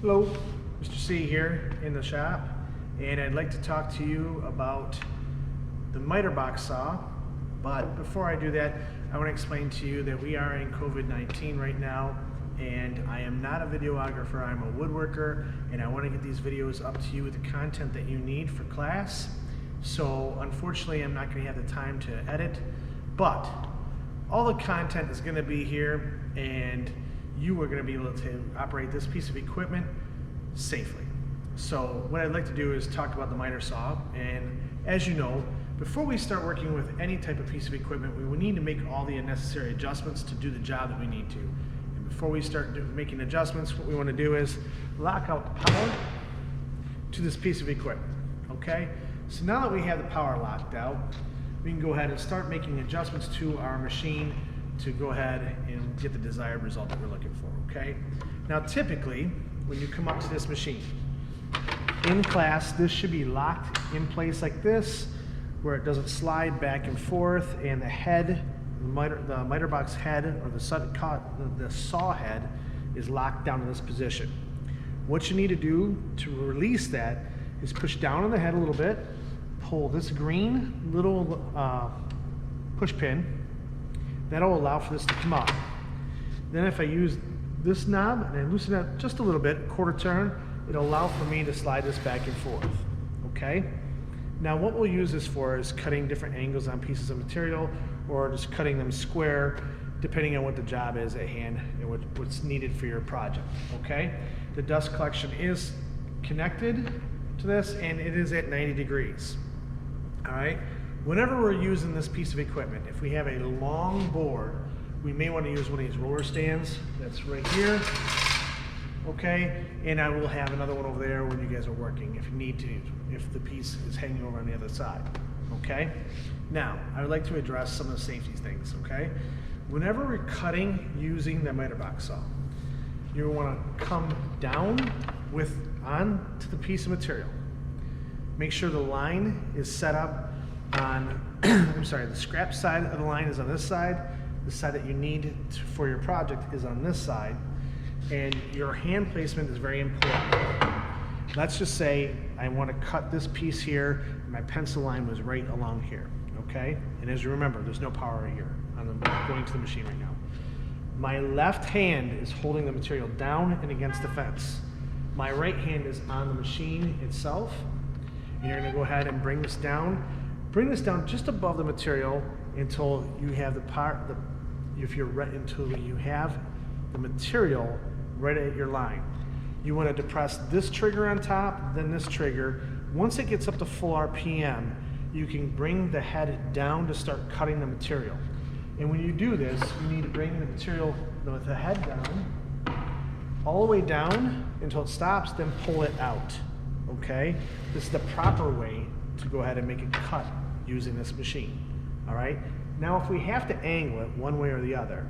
Hello, Mr. C here in the shop, and I'd like to talk to you about the miter box saw. But before I do that, I want to explain to you that we are in COVID-19 right now, and I am not a videographer, I'm a woodworker, and I want to get these videos up to you with the content that you need for class. So unfortunately, I'm not going to have the time to edit, but all the content is going to be here, and you are going to be able to operate this piece of equipment safely. So what I'd like to do is talk about the miter saw, and as you know, before we start working with any type of piece of equipment, we will need to make all the necessary adjustments to do the job that we need to. And before we start making adjustments, what we want to do is lock out the power to this piece of equipment, okay? So now that we have the power locked out, we can go ahead and start making adjustments to our machine to go ahead and get the desired result that we're looking for, okay? Now typically, when you come up to this machine, in class, this should be locked in place like this, where it doesn't slide back and forth, and the head, the miter box head, or the saw head is locked down in this position. What you need to do to release that is push down on the head a little bit, pull this green little push pin. That'll allow for this to come up. Then if I use this knob and I loosen it just a little bit, quarter turn, it'll allow for me to slide this back and forth, okay? Now what we'll use this for is cutting different angles on pieces of material, or just cutting them square, depending on what the job is at hand and what's needed for your project, okay? The dust collection is connected to this, and it is at 90 degrees, all right? Whenever we're using this piece of equipment, if we have a long board, we may want to use one of these roller stands that's right here, okay? And I will have another one over there when you guys are working if you need to, if the piece is hanging over on the other side, okay? Now, I would like to address some of the safety things, okay? Whenever we're cutting using the miter box saw, you want to come down onto the piece of material. Make sure the line is set up on, I'm sorry, the scrap side of the line is on this side. The side that you need for your project is on this side. And your hand placement is very important. Let's just say I want to cut this piece here, and my pencil line was right along here, okay? And as you remember, there's no power here. I'm going to the machine right now. My left hand is holding the material down and against the fence. My right hand is on the machine itself. And you're going to go ahead and bring this down. Bring this down just above the material until you have until you have the material right at your line. You want to depress this trigger on top, then this trigger. Once it gets up to full RPM, you can bring the head down to start cutting the material. And when you do this, you need to bring the material with the head down, all the way down until it stops, then pull it out, okay? This is the proper way to go ahead and make a cut using this machine, all right? Now, if we have to angle it one way or the other,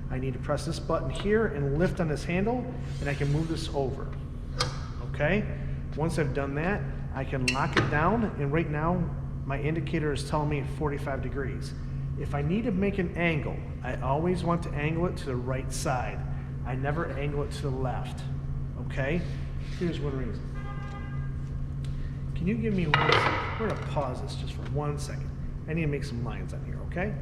I need to press this button here and lift on this handle, and I can move this over, okay? Once I've done that, I can lock it down, and right now, my indicator is telling me 45 degrees. If I need to make an angle, I always want to angle it to the right side. I never angle it to the left, okay? Here's one reason. Can you give me 1 second? We're gonna pause this just for 1 second. I need to make some lines on here, okay?